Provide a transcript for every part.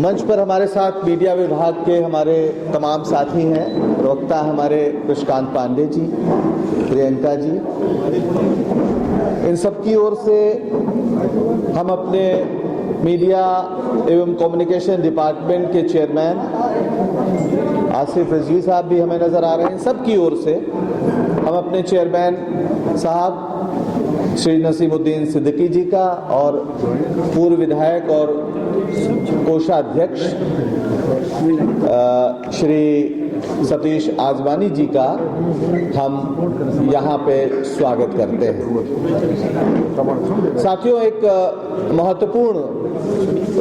मंच पर हमारे साथ मीडिया विभाग के हमारे तमाम साथी हैं। प्रवक्ता हमारे कृष्णकांत पांडे जी, प्रियंका जी, इन सब की ओर से हम अपने मीडिया एवं कम्युनिकेशन डिपार्टमेंट के चेयरमैन आसिफ रिजवी साहब भी हमें नज़र आ रहे हैं। सब की ओर से हम अपने चेयरमैन साहब श्री नसीमुद्दीन सिद्दीकी जी का और पूर्व विधायक और कोषाध्यक्ष श्री सतीश आजवानी जी का हम यहाँ पे स्वागत करते हैं। साथियों, एक महत्वपूर्ण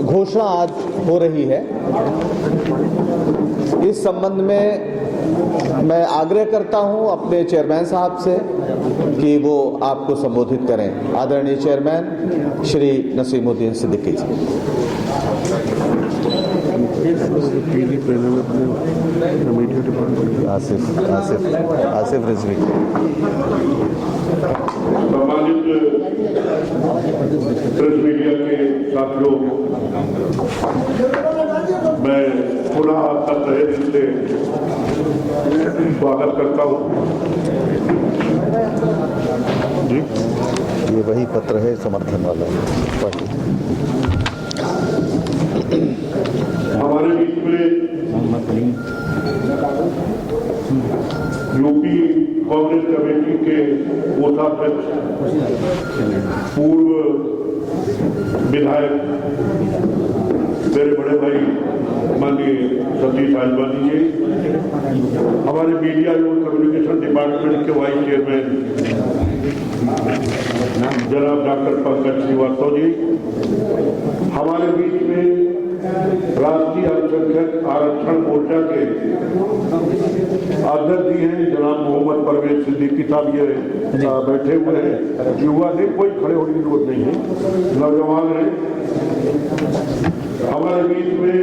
घोषणा आज हो रही है। इस संबंध में मैं आग्रह करता हूं अपने चेयरमैन साहब से कि वो आपको संबोधित करें। आदरणीय चेयरमैन श्री नसीमुद्दीन सिद्दीकी जी। आसिफ रिजवी। सम्मानित प्रेस मीडिया के साथियों, मैं पुनः तहे दिल से स्वागत करता हूँ। जी, ये वही पत्र है समर्थन वाला। हमारे बीच में यूपी कांग्रेस कमेटी के कोषाध्यक्ष पूर्व विधायक मेरे बड़े भाई माननीय सतीश आजवानी जी, हमारे मीडिया एवं कम्युनिकेशन डिपार्टमेंट के वाइस चेयरमैन जनाब डॉक्टर पंकज श्रीवास्तव जी, हमारे बीच में राष्ट्रीय अल्पसंख्यक आरक्षण मोर्चा के अध्यक्ष जी हैं जनाब मोहम्मद परवेज सिद्दीकी साहब, ये बैठे हुए हैं। युवा से कोई खड़े होने की जरूरत नहीं है, नौजवान हैं। हमारे बीच में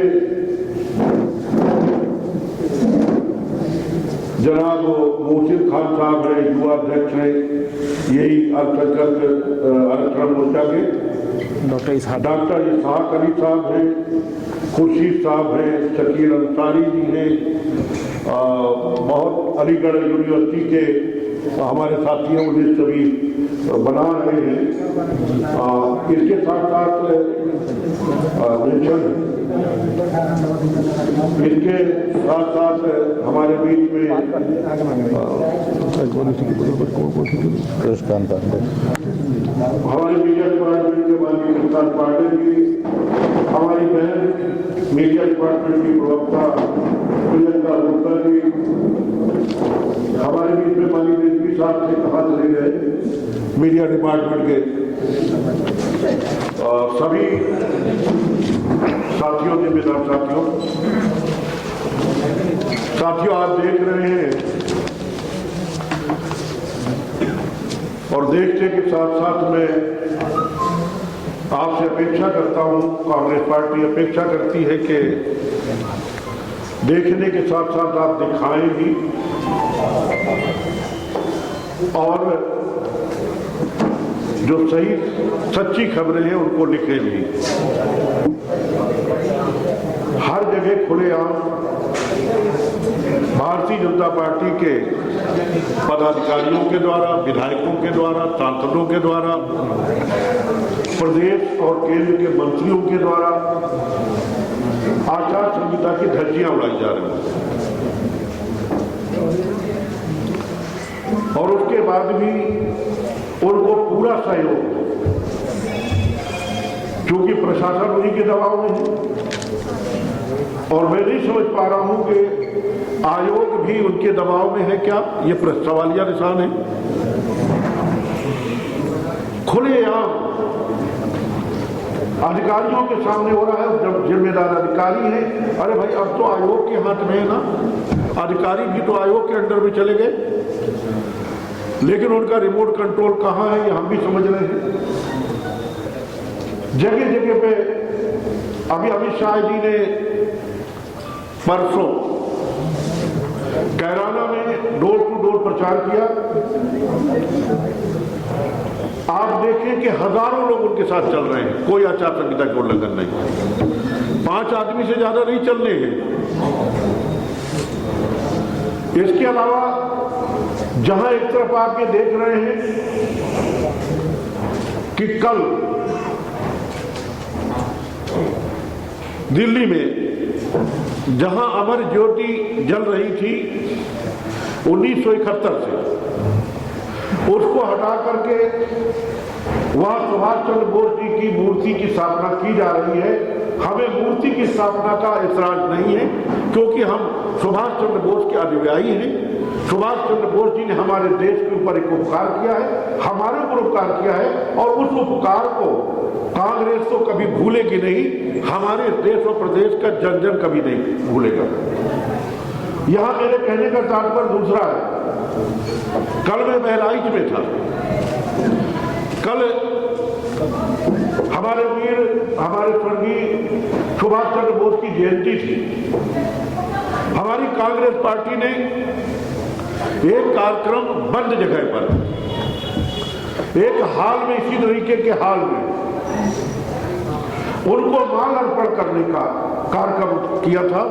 जनाब मोहसिन खान साहब हैं, युवा अध्यक्ष हैं यही अल्पसंख्यक आरक्षण मोर्चा के। डॉक्टर इसहाक अली साहब हैं, खुर्शीद साहब हैं, शकील अंसारी जी हैं, बहुत अलीगढ़ यूनिवर्सिटी के हमारे साथियों ने सभी बना रहे हैं। इसके साथ साथ हमारे बीच में हमारे मीडिया डिपार्टमेंट के माननीय कृष्णकांत पांडे जी, हमारी बहन मीडिया डिपार्टमेंट की प्रवक्ता प्रियंका गुप्ता जी, हमारे बीच में माननीय रिजवी साहब से कहा चले गए मीडिया डिपार्टमेंट के सभी साथियों, जिम्मेदार साथियों, आप देख रहे हैं और देखते के साथ साथ मैं आपसे अपेक्षा करता हूं, कांग्रेस पार्टी अपेक्षा करती है कि देखने के साथ साथ आप दिखाएं भी और जो सही सच्ची खबरें हैं उनको लिखें भी। हर जगह खुलेआम भारतीय जनता पार्टी के पदाधिकारियों के द्वारा, विधायकों के द्वारा, सांसदों के द्वारा, प्रदेश और केंद्र के मंत्रियों के द्वारा आचार संहिता की धज्जियां उड़ाई जा रही हैं और उसके बाद भी उनको पूरा सहयोग, क्योंकि प्रशासन उन्हीं के दबाव में है और मैं नहीं समझ पा रहा हूं कि आयोग भी उनके दबाव में है क्या, ये सवालिया निशान है। खुलेआम अधिकारियों के सामने हो रहा है, जब जिम्मेदार अधिकारी हैं। अरे भाई, अब तो आयोग के हाथ में है ना, अधिकारी भी तो आयोग के अंडर में चले गए, लेकिन उनका रिमोट कंट्रोल कहां है ये हम भी समझ रहे हैं। जगह जगह पे अभी अमित शाह जी ने परसों कैराना में डोर टू डोर प्रचार किया। आप देखें कि हजारों लोग उनके साथ चल रहे हैं, कोई आचार संहिता का उल्लंघन नहीं। 5 आदमी से ज्यादा नहीं चलने हैं। इसके अलावा जहां एक तरफ आप ये देख रहे हैं कि कल दिल्ली में जहां अमर ज्योति जल रही थी 1971 से, उसको हटा करके वहां सुभाष चंद्र बोस जी की मूर्ति की स्थापना की जा रही है। हमें मूर्ति की स्थापना का ऐतराज नहीं है, क्योंकि हम सुभाष चंद्र बोस के अनुयायी हैं। सुभाष चंद्र बोस जी ने हमारे देश के ऊपर एक उपकार किया है, हमारे ऊपर उपकार किया है, और उस उपकार को कांग्रेस तो कभी भूलेगी नहीं, हमारे देश और प्रदेश का जन जन कभी नहीं भूलेगा। यहां मेरे कहने का तात्पर्य दूसरा है। कल मैं बहराइच में था। कल हमारे वीर, हमारे स्वर्गीय सुभाष चंद्र बोस की जयंती थी। हमारी कांग्रेस पार्टी ने एक कार्यक्रम बंद जगह पर, एक हाल में, इसी तरीके के हाल में उनको माल अर्पण करने का कार्यक्रम किया था,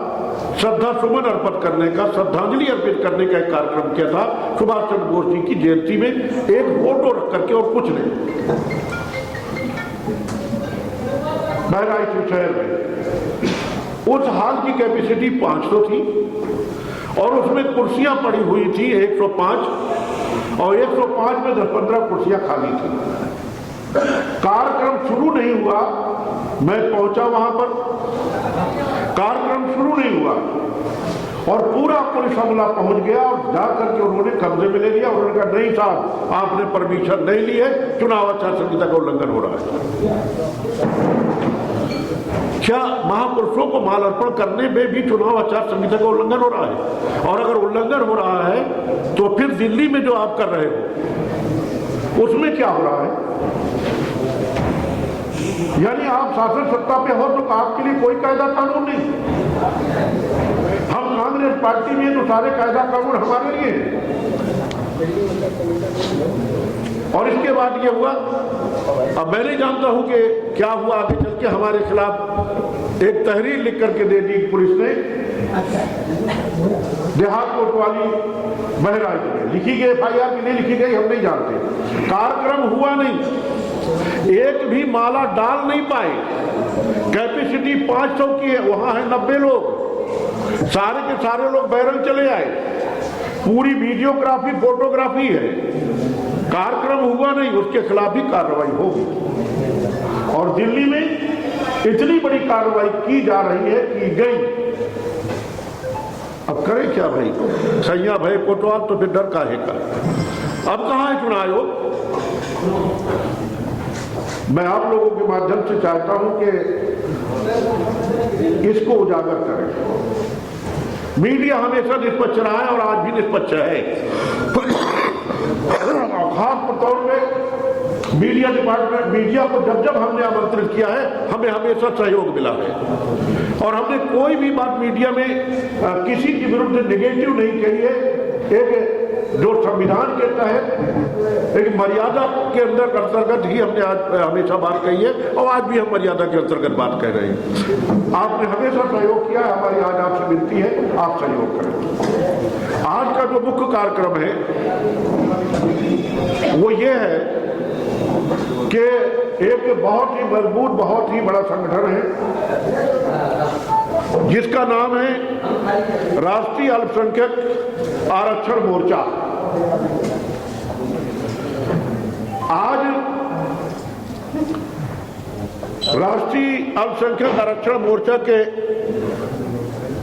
श्रद्धा सुमन अर्पित करने का, श्रद्धांजलि अर्पित करने का एक कार्यक्रम किया था सुभाष चंद्र बोस जी की जयंती में, एक फोटो रख करके और कुछ नहीं। बहराइच शहर में उस हाल की कैपेसिटी 500 थी और उसमें कुर्सियां पड़ी हुई थी 105, और 105 में 10-15 कुर्सियां खाली थी। कार्यक्रम शुरू नहीं हुआ, मैं पहुंचा वहां पर, कार्यक्रम शुरू नहीं हुआ और पूरा पुलिस अमला पहुंच गया और जाकर के उन्होंने कब्जे में ले लिया। उन्होंने कहा नहीं साहब, आपने परमिशन नहीं ली है, चुनाव आचार संहिता का उल्लंघन हो रहा है। क्या महापुरुषों को माल अर्पण करने में भी चुनाव आचार संहिता का उल्लंघन हो रहा है? और अगर उल्लंघन हो रहा है तो फिर दिल्ली में जो आप कर रहे हो उसमें क्या हो रहा है? यानी आप शासन सत्ता पे हो तो आपके लिए कोई कायदा कानून नहीं। हम कांग्रेस पार्टी में तो सारे कायदा कानून हमारे लिए हैं। और इसके बाद ये हुआ, अब मैं नहीं जानता हूं कि क्या हुआ आगे चल के। हमारे खिलाफ एक तहरीर लिख करके दे दी पुलिस ने, देहात कोतवाली बहराइच में लिखी गई FIR की नहीं लिखी गई हम नहीं जानते। कार्यक्रम हुआ नहीं, एक भी माला डाल नहीं पाए। कैपेसिटी 500 की है, वहां है 90 लोग, सारे के सारे लोग बैरंग चले आए। पूरी वीडियोग्राफी फोटोग्राफी है, कार्यक्रम हुआ नहीं, उसके खिलाफ ही कार्रवाई होगी। और दिल्ली में इतनी बड़ी कार्रवाई की जा रही है, की गई। अब करें क्या भाई? सैया भाई कोतवाल तो फिर डर काहे का? अब कहां है चुनाव आयोग? मैं आप लोगों के माध्यम से चाहता हूं कि इसको उजागर करें। मीडिया हमेशा निष्पक्ष रहा है और आज भी निष्पक्ष है। खास तौर पे मीडिया डिपार्टमेंट, मीडिया को जब जब हमने आमंत्रित किया है हमें हमेशा सहयोग मिला है और हमने कोई भी बात मीडिया में किसी के विरुद्ध नेगेटिव नहीं कही है। एक जो संविधान के तहत एक मर्यादा के अंतर्गत ही हमने आज हमेशा बात कही है और आज भी हम मर्यादा के अंतर्गत बात कह रहे हैं। आपने हमेशा सहयोग किया है, हमारी आज आपसे विनती है आप सहयोग करें। आज का जो मुख्य कार्यक्रम है वो ये है कि एक बहुत ही मजबूत, बहुत ही बड़ा संगठन है जिसका नाम है राष्ट्रीय अल्पसंख्यक आरक्षण मोर्चा। आज राष्ट्रीय अल्पसंख्यक आरक्षण मोर्चा के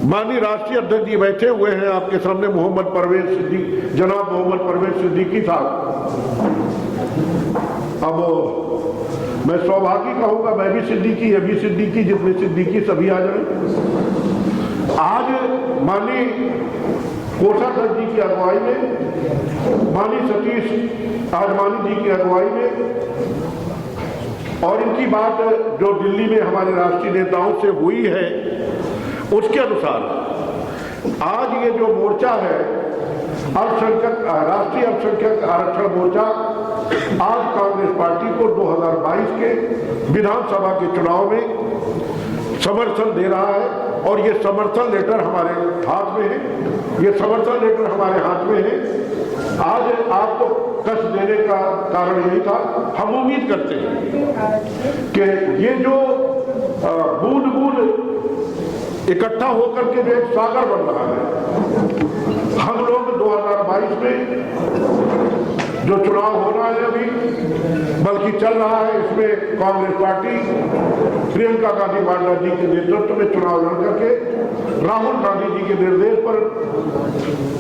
माननीय राष्ट्रीय अध्यक्ष जी बैठे हुए हैं आपके सामने, मोहम्मद परवेज सिद्दीकी, जनाब मोहम्मद परवेज सिद्दीकी साहब। अब मैं सौभाग्य कहूंगा, मैं भी सिद्दीकी, ये भी सिद्दीकी, जितने सिद्दीकी सभी आ जाए। आज माननीय कोषाध्यक्ष जी की अगुवाई में, माननीय सतीश आडवाणी जी की अगुवाई में और इनकी बात जो दिल्ली में हमारे राष्ट्रीय नेताओं से हुई है उसके अनुसार आज ये जो मोर्चा है अल्पसंख्यक, राष्ट्रीय अल्पसंख्यक आरक्षण मोर्चा, आज कांग्रेस पार्टी को 2022 के विधानसभा के चुनाव में समर्थन दे रहा है और ये समर्थन लेटर हमारे हाथ में है। ये समर्थन लेटर हमारे हाथ में है। आज आपको कष्ट देने का कारण यही था। हम उम्मीद करते हैं कि ये जो बूंद बूंद इकट्ठा होकर के जो एक सागर बन रहा है, हम लोग 2022 में जो चुनाव होना है अभी बल्कि चल रहा है, इसमें कांग्रेस पार्टी प्रियंका गांधी वाड्रा जी के नेतृत्व में चुनाव लड़ करके राहुल गांधी जी के निर्देश पर,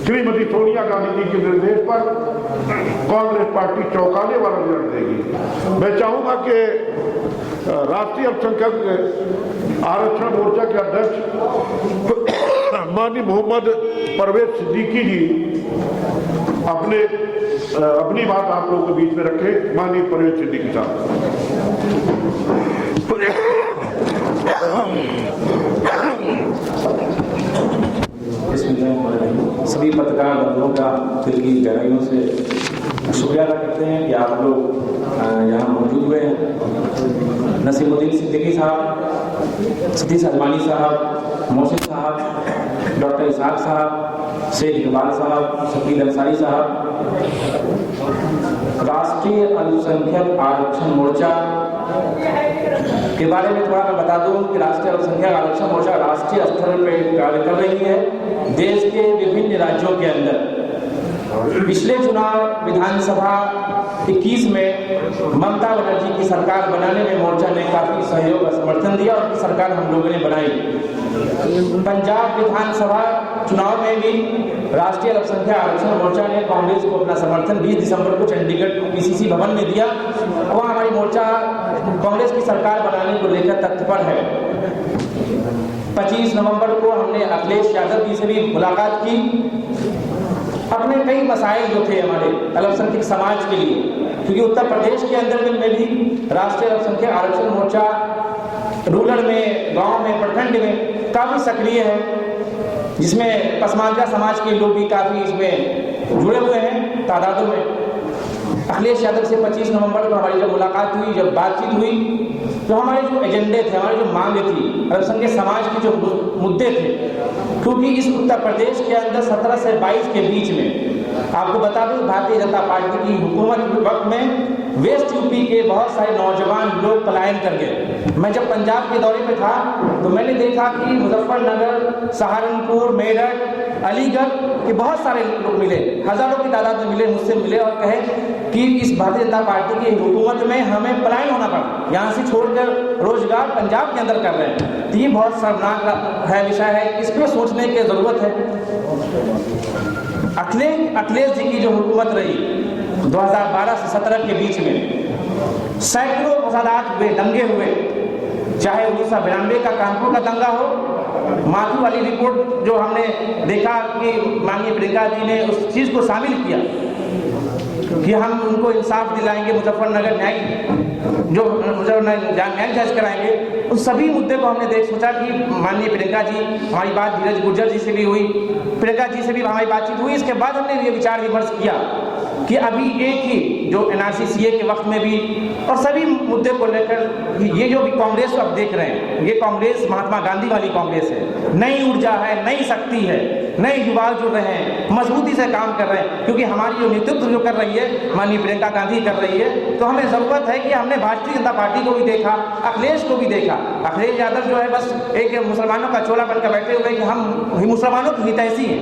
श्रीमती सोनिया गांधी जी के निर्देश पर कांग्रेस पार्टी चौंकाने वाला रिजल्ट देगी। मैं चाहूंगा कि राष्ट्रीय अल्पसंख्यक आरक्षण मोर्चा के अध्यक्ष माननीय मोहम्मद परवेज सिद्दीकी जी अपनी बात आप लोगों के बीच में रखें। माननीय परवेज सिद्दीकी साहब। सभी पत्रकार बंधुओं का दिल की गहराइयों से शुक्रिया अदा करते हैं कि आप लोग यहाँ मौजूद हुए हैं। नसीमुद्दीन सिद्दीकी साहब, सतीश अजमानी साहब, मोहसिन साहब, डॉक्टर इसाक साहब, शेख इकबाल साहब, शकील अंसारी साहब, राष्ट्रीय अल्पसंख्यक आरक्षण मोर्चा के बारे में थोड़ा मैं बता दूं कि राष्ट्रीय अल्पसंख्यक आरक्षण मोर्चा राष्ट्रीय स्तर पर कार्य कर रही है। देश के विभिन्न राज्यों के अंदर पिछले चुनाव विधानसभा 21 में ममता बनर्जी की सरकार बनाने में मोर्चा ने काफी सहयोग और समर्थन दिया और सरकार हम लोगों ने बनाई। पंजाब विधानसभा चुनाव में भी राष्ट्रीय अल्पसंख्यक आरक्षण मोर्चा ने कांग्रेस को अपना समर्थन 20 दिसंबर को चंडीगढ़ पीसीसी भवन में दिया। वहाँ हमारी मोर्चा कांग्रेस की सरकार बनाने को लेकर तत्पर है। 25 नवंबर को हमने अखिलेश यादव जी से भी मुलाकात की। अपने कई मसाइल जो थे हमारे अल्पसंख्यक समाज के लिए, क्योंकि उत्तर प्रदेश के अंदर में भी राष्ट्रीय अल्पसंख्यक आरक्षण मोर्चा रूरल में, गांव में, प्रखंड में काफी सक्रिय है, जिसमें पसमानदा समाज के लोग भी काफी इसमें जुड़े हुए हैं तादादों में। अखिलेश यादव से 25 नवंबर को हमारी जब मुलाकात हुई, जब बातचीत हुई, तो हमारे जो एजेंडे थे, हमारी जो मांगे थी, अल्पसंख्यक समाज के जो मुद्दे थे, क्योंकि इस उत्तर प्रदेश के अंदर 17 से 22 के बीच में आपको बता दूं भारतीय जनता पार्टी की हुकूमत के वक्त में वेस्ट यूपी के बहुत सारे नौजवान लोग पलायन कर गए। मैं जब पंजाब के दौरे पे था तो मैंने देखा कि मुजफ्फरनगर, सहारनपुर, मेरठ, अलीगढ़ के बहुत सारे लोग मिले, हजारों की तादाद में मिले, मुझसे मिले और कहे कि इस भारतीय जनता पार्टी की हुकूमत में हमें पलायन होना पड़ा, यहाँ से छोड़कर रोजगार पंजाब के अंदर कर रहे हैं। तो ये बहुत शर्मनाक है विषय है, इस पर सोचने की जरूरत है। अखिलेश जी की जो हुकूमत रही 2012 से 17 के बीच में सैकड़ों फसादात हुए, दंगे हुए, चाहे 1992 का कानपुर का दंगा हो, माथू वाली रिपोर्ट जो हमने देखा कि माननीय प्रियंका जी ने उस चीज को शामिल किया कि हम उनको इंसाफ दिलाएंगे, मुजफ्फरनगर न्याय जज कराएंगे। उन सभी मुद्दे को हमने सोचा कि माननीय प्रियंका जी, हमारी बात धीरज गुर्जर जी से भी हुई, प्रियंका जी से भी हमारी बातचीत हुई। इसके बाद हमने ये विचार विमर्श किया कि अभी एक ही जो एनआरसी सीए के वक्त में भी और सभी मुद्दे को लेकर ये जो भी कांग्रेस को आप देख रहे हैं, ये कांग्रेस महात्मा गांधी वाली कांग्रेस है, नई ऊर्जा है, नई शक्ति है, नए युवा जुड़ रहे हैं, मजबूती से काम कर रहे हैं, क्योंकि हमारी जो नेतृत्व जो कर रही है माननीय प्रियंका गांधी कर रही है। तो हमें जरूरत है कि हमने भारतीय जनता पार्टी को भी देखा, अखिलेश को भी देखा। अखिलेश यादव जो है बस एक मुसलमानों का चोला बनकर बैठे हुए कि हम मुसलमानों की हितैषी हैं,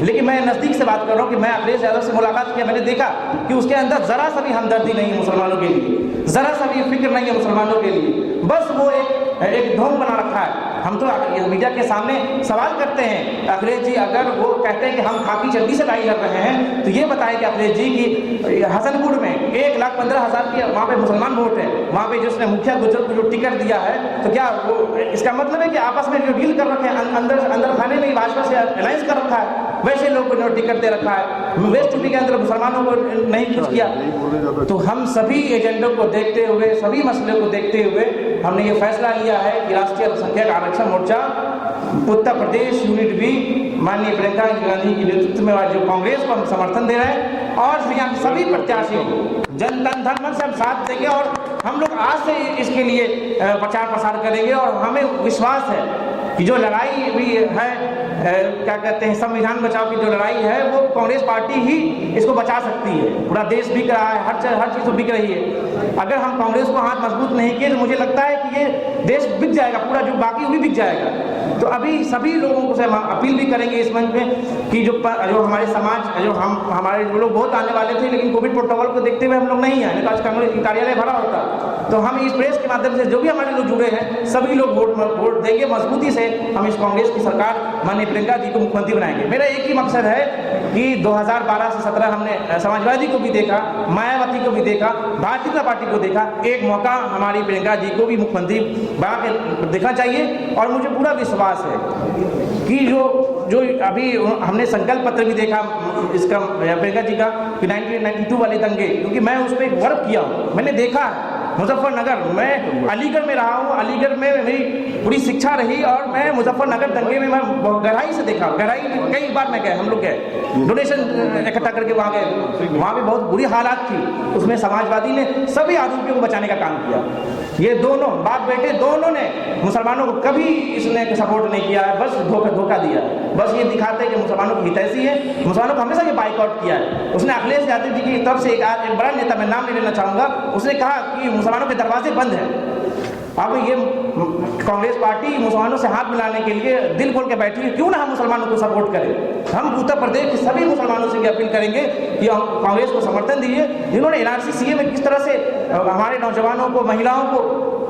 लेकिन मैं नजदीक से बात कर रहा हूँ कि मैं अखिलेश यादव से मुलाकात किया, मैंने देखा कि उसके अंदर जरा सा भी हमदर्दी नहीं है मुसलमानों के लिए, जरा सा भी फिक्र नहीं है मुसलमानों के लिए, बस वो एक ढोंग बना रखा है। हम तो मीडिया के सामने सवाल करते हैं, अखिलेश जी अगर वो कहते हैं कि हम खाकी चड्डी से लड़ाई लड़ रहे हैं, तो ये बताएं कि अखिलेश जी की हसनपुर में 1,15,000 की वहाँ पे मुसलमान वोट है, वहाँ पे जिसने मुखिया गुजर को जो टिकट दिया है, तो क्या वो इसका मतलब है कि आपस में जो डील कर रखे हैं, अंदर खाने में भाजपा से अलायंस कर रखा है, वैसे लोग को टिकट दे रखा है, वेस्ट यूपी के अंदर मुसलमानों को नहीं कुछ किया। तो हम सभी एजेंडों को देखते हुए, सभी मसले को देखते हुए हमने ये फैसला लिया है कि राष्ट्रीय अल्पसंख्यक आरक्षण मोर्चा उत्तर प्रदेश यूनिट भी माननीय प्रियंका गांधी के नेतृत्व में जो कांग्रेस को हम समर्थन दे रहे हैं और यहाँ के सभी प्रत्याशियों को जन धन से हम साथ देंगे और हम लोग आज से इसके लिए प्रचार प्रसार करेंगे और हमें विश्वास है कि जो लड़ाई भी है क्या कहते हैं संविधान बचाव की जो लड़ाई है वो कांग्रेस पार्टी ही इसको बचा सकती है। पूरा देश बिक रहा है, हर चीज़ तो बिक रही है। अगर हम कांग्रेस को हाथ मजबूत नहीं किए तो मुझे लगता है कि ये देश बिक जाएगा, पूरा जो बाकी वो भी बिक जाएगा। तो अभी सभी लोगों को से हम अपील भी करेंगे इस मंच में कि जो हमारे समाज जो हमारे लोग बहुत आने वाले थे लेकिन कोविड प्रोटोकॉल को देखते हुए हम लोग नहीं आए, नहीं तो आज कांग्रेस कार्यालय भरा होता। तो हम इस प्रेस के माध्यम से जो भी हमारे लोग जुड़े हैं सभी लोग वोट देंगे मजबूती से। हम इस कांग्रेस की सरकार माननीय प्रियंका जी को मुख्यमंत्री बनाएंगे। मेरा एक ही मकसद है कि 2012 से 17 हमने समाजवादी को भी देखा, मायावती को भी देखा, भारतीय जनता पार्टी को देखा, एक मौका हमारी प्रियंका जी को भी मुख्यमंत्री बना के देखना चाहिए। और मुझे पूरा विश्वास है कि जो अभी हमने संकल्प पत्र भी देखा इसका प्रियंका जी का 1992 वाले दंगे, क्योंकि मैं उस पर वर्क किया हूँ, मैंने देखा है मुजफ्फरनगर, मैं अलीगढ़ में रहा हूँ, अलीगढ़ में मेरी पूरी शिक्षा रही और मैं मुजफ्फरनगर दंगे में मैं गहराई से देखा, गहराई में कई बार मैं गए, हम लोग गए डोनेशन इकट्ठा करके वहाँ गए, वहाँ भी बहुत बुरी हालात थी। उसमें समाजवादी ने सभी आरोपियों को बचाने का काम किया। ये दोनों बाप बेटे दोनों ने मुसलमानों को कभी इसने सपोर्ट नहीं किया है, बस धोखा दिया है। बस ये दिखाते हैं कि मुसलमानों की हितैषी है, मुसलमानों को हमेशा ये बाइकआउट किया है। उसने अखिलेश यादव जी की तरफ से एक बड़ा नेता, मैं नाम नहीं लेना चाहूँगा, उसने कहा कि मुसलमानों के दरवाजे बंद हैं। अब ये कांग्रेस पार्टी मुसलमानों से हाथ मिलाने के लिए दिल खोल के बैठी है, क्यों ना हम मुसलमानों को सपोर्ट करें। हम उत्तर प्रदेश के सभी मुसलमानों से अपील करेंगे कि कांग्रेस को समर्थन दीजिए, जिन्होंने एनआरसी सीए में किस तरह से हमारे नौजवानों को, महिलाओं को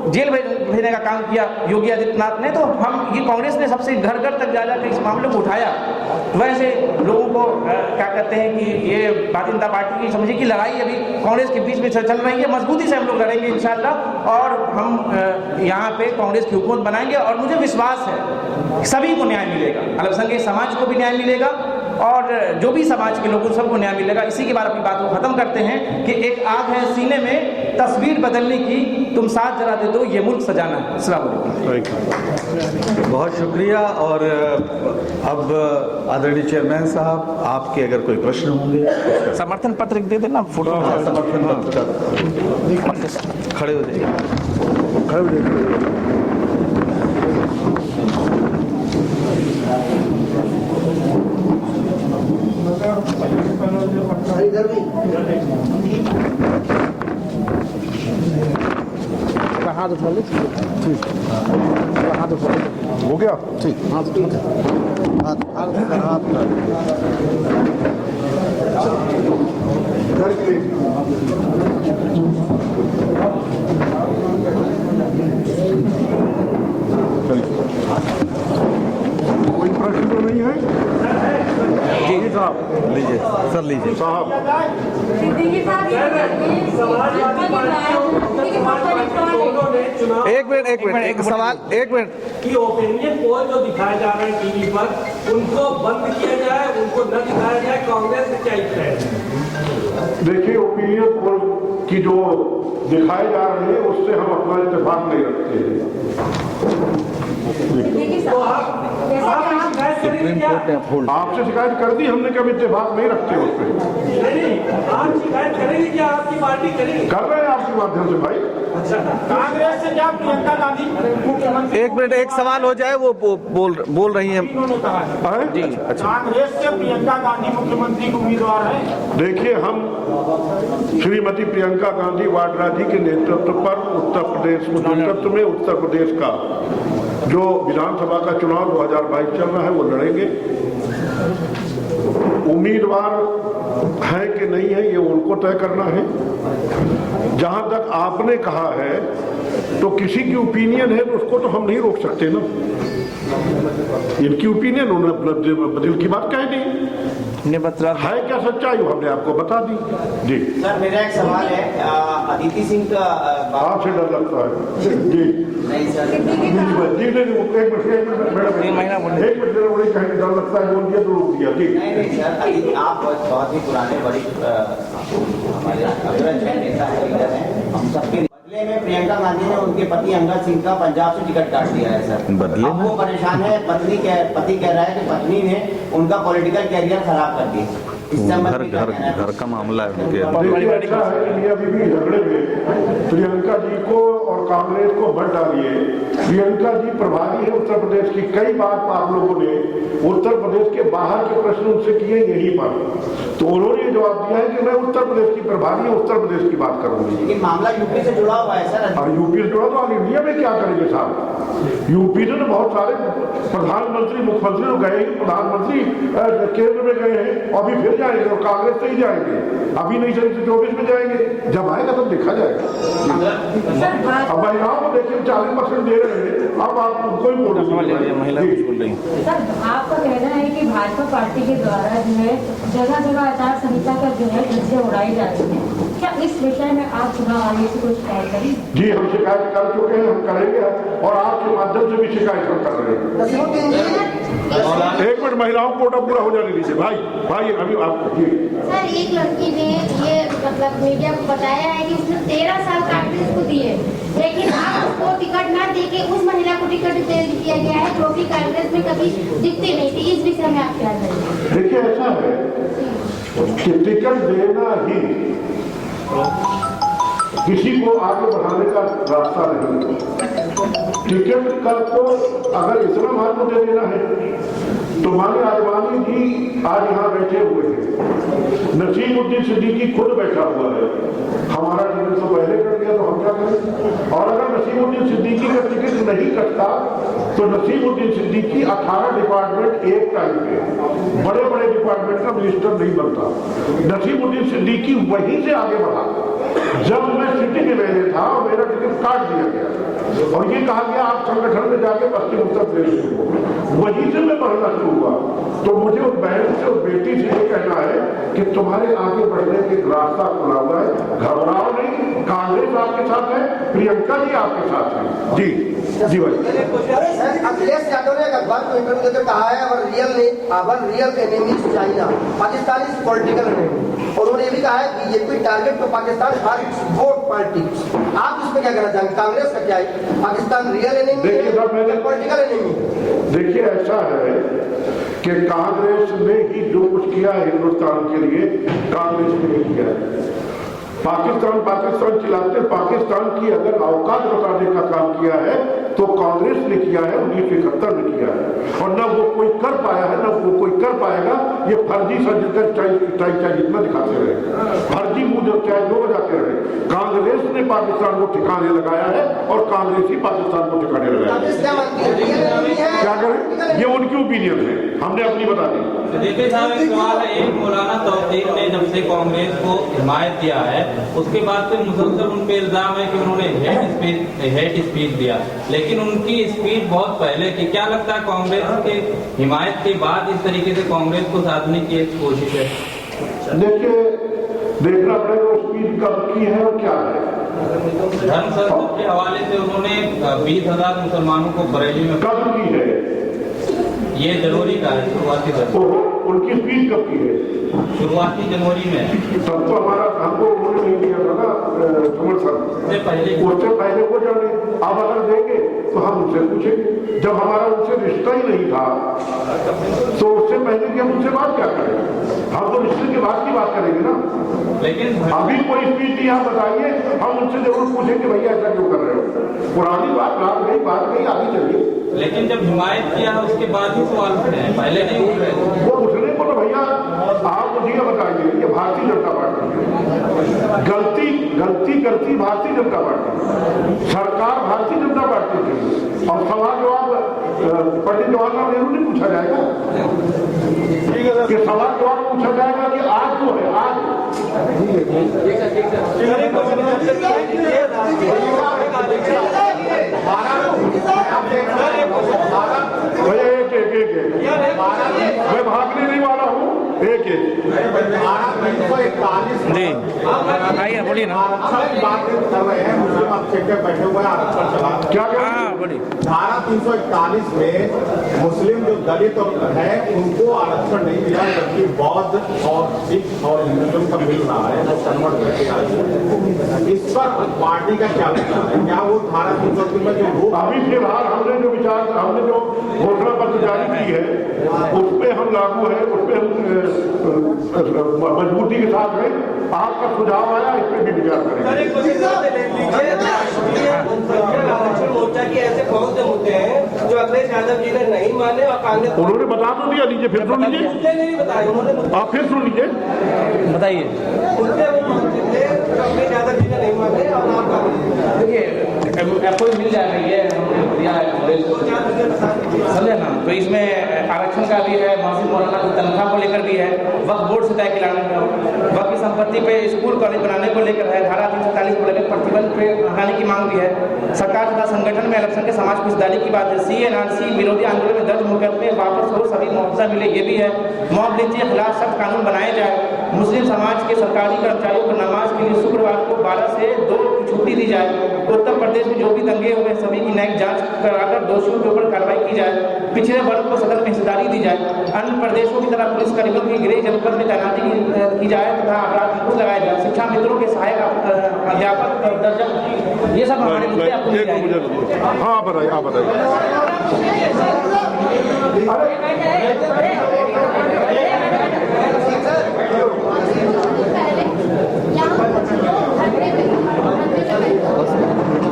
जेल भेजने का काम किया योगी आदित्यनाथ ने। तो हम ये कांग्रेस ने सबसे घर घर तक जा जाकर इस मामले को उठाया। वैसे लोगों को क्या कहते हैं कि ये भारतीय जनता पार्टी की समझिए कि लड़ाई अभी कांग्रेस के बीच में चल रही है, मजबूती से हम लोग लड़ेंगे इंशाल्लाह और हम यहाँ पे कांग्रेस की हुकूमत बनाएंगे। और मुझे विश्वास है सभी को न्याय मिलेगा, अल्पसंख्यक समाज को भी न्याय मिलेगा और जो भी समाज के लोगों सबको न्याय मिलेगा। इसी के बाद अपनी बात को खत्म करते हैं कि एक आग है सीने में तस्वीर बदलने की, तुम साथ जरा दे दो ये मुल्क सजाना है। अस्सलाम वालेकुम। बहुत शुक्रिया। और अब आदरणीय चेयरमैन साहब, आपके अगर कोई प्रश्न होंगे। समर्थन पत्र दे देना, फोटो समर्थन पत्र खड़े हो जाइए, खड़े हो जाइए। हाथ उठा लो, ठीक, हाथ उठा लो, हो गया, ठीक, हाथ कोई प्रश्न तो नहीं है? जी साहब लीजिए सर, लीजिए साहब। एक मिनट सवाल, एक मिनट कि ओपिनियन पोल जो दिखाए जा रहे हैं टीवी पर उनको बंद किया जाए, उनको न दिखाया जाए, कांग्रेस से क्या है? देखिए, ओपिनियन पोल की जो दिखाए जा रहे हैं उससे हम अपना इत्तेफाक नहीं रखते हैं। तो आपसे शिकायत कर दी हमने, कभी इत्तेफाक नहीं रखते उस पर। नहीं, आप शिकायत करेंगे क्या? आपकी पार्टी करेगी? कर रहे हैं आपके माध्यम से भाई। कांग्रेस से क्या प्रियंका गांधी मुख्यमंत्री? एक मिनट, एक सवाल हो जाए, वो बोल रही हैं जी। कांग्रेस से प्रियंका गांधी मुख्यमंत्री उम्मीदवार है। देखिए, हम श्रीमती प्रियंका गांधी वाड्रा जी के नेतृत्व पर उत्तर प्रदेश का जो विधानसभा का चुनाव 2022 चल रहा है वो लड़ेंगे। उम्मीदवार है कि नहीं है ये उनको तय करना है। जहां तक आपने कहा है तो किसी की ओपिनियन है तो उसको तो हम नहीं रोक सकते ना। इनकी ओपिनियन, उन्होंने दिल की बात कह दी है, क्या सच्चाई हमने आपको बता दी। जी सर, मेरा एक सवाल है, अदिति सिंह का आपसे डर लगता है? जी नहीं सर, एक मिनट डर लगता है, बोल दिया तो रोक दिया। जी नहीं सर, अदिति आप बहुत ही पुराने बड़ी हमारे अग्रज नेता है, लीडर हैं, हम सबके बदले में प्रियंका गांधी ने उनके पति अंगद सिंह का पंजाब से टिकट काट दिया है सर। बदले अब वो परेशान है, पति कह रहा है कि पत्नी ने उनका पॉलिटिकल कैरियर खराब कर दिया। घर का मामला है उनके। देखिए अच्छा है कि मियां बीवी झगड़े में प्रियंका जी को और कांग्रेस को मत डालिए। प्रियंका जी प्रभारी है उत्तर प्रदेश की। कई बार आप लोगों ने उत्तर प्रदेश के बाहर के प्रश्न उनसे किए यहीं पर, तो उन्होंने ये जवाब दिया है कि मैं उत्तर प्रदेश की प्रभारी है, उत्तर प्रदेश की बात करूंगी। लेकिन मामला यूपी से जुड़ा हुआ है सर। और यूपी से जुड़ा तो ऑल इंडिया में क्या करेंगे साहब? यूपी से बहुत सारे प्रधानमंत्री मुख्यमंत्री तो गए ही, प्रधानमंत्री केंद्र में गए हैं, अभी फिर जाएंगे और कांग्रेस से ही जाएंगे। अभी नहीं चलेंगे 24 में जाएंगे, जब आएगा तब देखा जाएगा। अब महिलाओं को देखिए 40% दे रहे हैं, अब आप उनको ही वोट महिला कुछ बोल रही है। सर, आपका कहना है कि भाजपा पार्टी के द्वारा जो है जगह जगह आचार संहिता का जो है धज्जियां उड़ाई जा रही है, क्या इस विषय में आप चुनाव आयोग से कुछ शिकायत करेंगे? जी, हम शिकायत कर चुके हैं, हम करेंगे और आपके माध्यम से भी शिकायत हम कर रहे हैं। एक मिनट, महिलाओं को कोटा पूरा हो जाने दीजिए। भाई अभी आप सर, एक लड़की ने ये मतलब मीडिया को बताया है कि उसने 13 साल कांग्रेस को दिए, लेकिन आप उसको टिकट ना देके उस महिला को टिकट दे दिया गया है जो कि कांग्रेस में कभी दिखती नहीं थी। इस विषय में आप क्या करेंगे? देखिए ऐसा है कि टिकट देना ही किसी को आगे बढ़ाने का रास्ता नहीं। टिकट का तो अगर इतना महत्व दे देना है तो माने आजवानी जी आज यहाँ बैठे हुए हैं, नसीमुद्दीन सिद्दीकी खुद बैठा हुआ है। हमारा टिकट तो पहले कट गया तो हम क्या करें? और अगर नसीमुद्दीन सिद्दीकी का टिकट नहीं कटता तो नसीमुद्दीन सिद्दीकी 18 डिपार्टमेंट एक टाइम पे बड़े बड़े डिपार्टमेंट का मिनिस्टर नहीं बनता। नसीमुद्दीन सिद्दीकी वहीं से आगे बढ़ा जब मैं सिटी में मैंने था और मेरा टिकट काट दिया गया और ये कहा गया आप संगठन में जाके पश्चिम उत्तर प्रदेश में, वहीं से मैं बढ़ना शुरू हुआ। तो मुझे उस बहन से उस बेटी से ये कहना है कि तुम्हारे आगे बढ़ने के रास्ता खुला हुआ है, घबराओ नहीं। कांग्रेस आपके साथ है, प्रियंका जी आपके साथ है। जी भाई। अखिलेश यादव ने अखबार को इंटरव्यू देकर कहा है our real enemy is China, Pakistan is political enemy. और उन्होंने ये भी कहा है BJP target to Pakistan vote party. आप इस पर क्या कहना चाहेंगे? कांग्रेस का क्या है? पाकिस्तान रियल एनिमी है, पॉलिटिकल एनिमी? देखिए ऐसा है कि कांग्रेस ने ही जो कुछ किया है हिंदुस्तान के लिए, कांग्रेस ने नहीं किया है। पाकिस्तान चिल्लाते पाकिस्तान की अगर औकात बताने का काम किया है तो कांग्रेस ने किया है, 1971 में किया है। और न वो कोई कर पाया है, न वो कोई कर पाएगा। ये फर्जी सर्जिकल स्ट्राइक चाहे जितना दिखाते रहे, फर्जी मुंह जब चाहे जो बजाते रहे। कांग्रेस ने पाकिस्तान को ठिकाने लगाया है और कांग्रेस ही पाकिस्तान को ठिकाने लगाया है। क्या करें, ये उनकी ओपिनियन है, हमने अपनी बता दी। देखिए साहब, एक सवाल है। एक मौलाना तौसीफ ने जब से कांग्रेस को हिमायत दिया है उसके बाद से मुसलसल उन पे इल्जाम है कि उन्होंने हेट स्पीच दिया, लेकिन उनकी स्पीच बहुत पहले की। क्या लगता है कांग्रेस के हिमायत के बाद इस तरीके से कांग्रेस को साधने की एक कोशिश है? देखिए, देखना पड़ेगा स्पीच कब की है और क्या है। धर्म संसद के हवाले से उन्होंने 20,000 मुसलमानों को बरेली में कब की है ये जनवरी का है, शुरुआती उनकी स्पीच कब की है? शुरुआती जनवरी में। तब तो हमको उन्होंने नहीं दिया था ना समर्थन, उससे पहले वो जाने। अब अगर देंगे तो हम उनसे पूछेंगे। जब हमारा उनसे रिश्ता ही नहीं था तो उससे पहले कि हम उनसे बात क्या करें? हम तो रिश्ते के बाद की बात करेंगे ना। लेकिन अभी कोई स्पीच यहाँ बताइए, हम उनसे जरूर पूछेंगे भैया ऐसा क्यों कर रहे हो। पुरानी बात बात गई आगे चलिए। लेकिन जब हिमायत किया उसके बाद ही सवाल उठे हैं, पहले नहीं उठ रहे थे। वो उठने को तो भैया आप मुझे ये बताइए, ये भारतीय जनता पार्टी है। गलती करती भारतीय जनता पार्टी, सरकार भारतीय जनता पार्टी की। और सवाल जवाब पंडित जवाहरलाल नेहरू ने पूछा जाएगा कि सवाल जवाब पूछा जाएगा कि आज जो है आज मैं भागने नहीं वाला हूँ। एक जी आइए बोलिए ना। क्या धारा 341 में मुस्लिम जो दलित है उनको आरक्षण नहीं मिला, जबकि बौद्ध और सिख और हिंदुत्व का मिल रहा है कन्वर्ट करके। इस पर पार्टी का क्या विचार है? क्या वो धारा 341 में जो अभी फिलहाल हमने जो घोषणा पत्र जारी की है उस पर हम लागू है, उस पर हम मजबूती के साथ है। आपका सुझाव आया, इस पर भी विचार करेंगे। आरक्षण मोर्चा की ऐसे बहुत से मुद्दे हैं जो अखिलेश यादव जी ने नहीं माने और कांग्रेस उन्होंने बता तो दिया, लीजिए फिर सुन लीजिए। मुद्दे नहीं बताए उन्होंने, आप फिर सुन लीजिए, बताइए। मुद्दे वो मानते थे जो अखिलेश यादव जी ने नहीं माने और आप देखिए कोई मिल जाएगा, ये हमने दिया है समझे ना। तो इसमें आरक्षण का भी है, मस्जिद मौलाना की तनख्वाह को लेकर भी है, वक्फ बोर्ड से तय कराने का, वक्फ की संपत्ति पे स्कूल कॉलेज बनाने को लेकर है, धारा 347 को लेकर प्रतिबंध पे हटाने की मांग भी है। सरकार तथा संगठन में अल्पसंख्यक समाज की हिस्सेदारी की बात है। CNRC विरोधी आंदोलन में दर्ज मुकदमे वापस हो, सभी मुआवजा मिले, ये भी है। मॉब लिंचिंग के खिलाफ सख्त कानून बनाए जाए। मुस्लिम समाज के सरकारी कर्मचारियों को नमाज के लिए शुक्रवार को 12 से 2 की छुट्टी दी जाए। उत्तर प्रदेश में जो भी दंगे हुए सभी की न्यायिक जांच कराकर दोषियों के ऊपर कार्रवाई की जाए। पिछड़े वर्ग को सदन में हिस्सेदारी दी जाए। अन्य प्रदेशों की तरह पुलिस कर्मियों की गृह जनपद में तैनाती की जाए तथा अपराध अंकुश लगाया जाए। शिक्षा मित्रों के सहायक अध्यापक दर्जा, ये सब हमारे मुद्दे आपको मिल जाएंगे। हाँ बताइए, आप बताइए।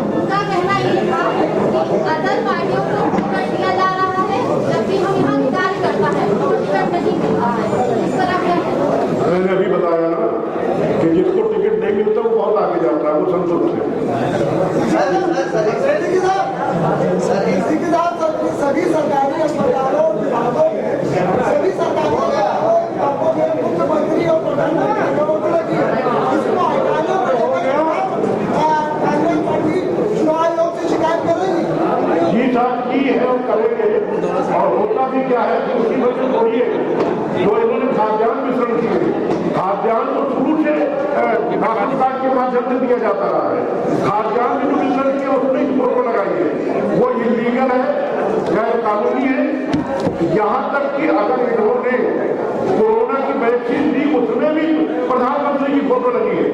उनका कहना ये था कि अदर पार्टियों को टिकट दिया जा रहा है, जबकि हम यहाँ कार्यकर्ता है तो टिकट नहीं मिल रहा है। इस पर आप क्या कहते हैं? मैंने अभी बताया ना कि जिसको टिकट नहीं मिलता वो बहुत आगे जाता है, वो संतुष्ट है। सभी सरकारी अस्पतालों विभागों में सभी सरकारी मुख्यमंत्री और प्रधानमंत्री को लगी है। इसको हटाने को कांग्रेस पार्टी चुनाव आयोग से शिकायत करेगी। जी साहब की है और करेंगे। और होता भी क्या है कि उसी वजह छोड़िए जो इन्होंने खाद्यान्न वितरण किए, खाद्यान्न तो शुरू से राशन कार्ड के माध्यम से दिया जाता रहा है। खाद्यान्न जो वितरण किया उसमें फोटो लगाई है, वो इलीगल है, गैर कानूनी है। यहाँ तक कि अगर इन्होंने कोरोना की वैक्सीन दी उसमें भी प्रधानमंत्री की फोटो लगी है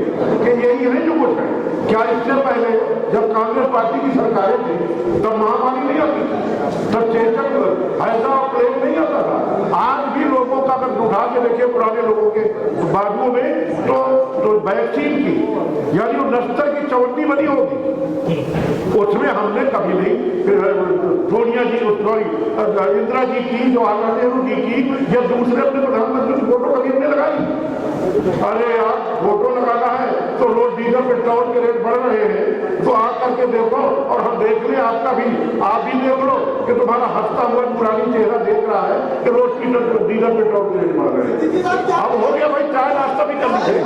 कि यही है जो कुछ है। क्या इससे पहले जब कांग्रेस पार्टी की सरकारें थी तब महामारी नहीं आती थी, तब चेचक ऐसा प्लेग नहीं आता था। आज भी लोगों का अगर उठा के देखे पुराने लोगों के बाजुओं में तो वैक्सीन की यानी वो नस्तर की चवन्नी बनी होगी, उसमें हमने कभी नहीं सोनिया जी इंदिरा जी की, जवाहरलाल नेहरू जी की या दूसरे अपने प्रधानमंत्री की फोटो कभी हमने लगाई। अरे यार फोटो लगाना है तो रोज डीजल पेट्रोल के रेट बढ़ रहे हैं तो आ करके देखो और हम देख लें आपका भी, आप भी देख लो कि तुम्हारा हंसता हुआ पुरानी चेहरा देख रहा है कि रोज डीजल पेट्रोल के रेट बढ़ रहे हैं। अब हो गया भाई, चाय नाश्ता भी कर लीजिए।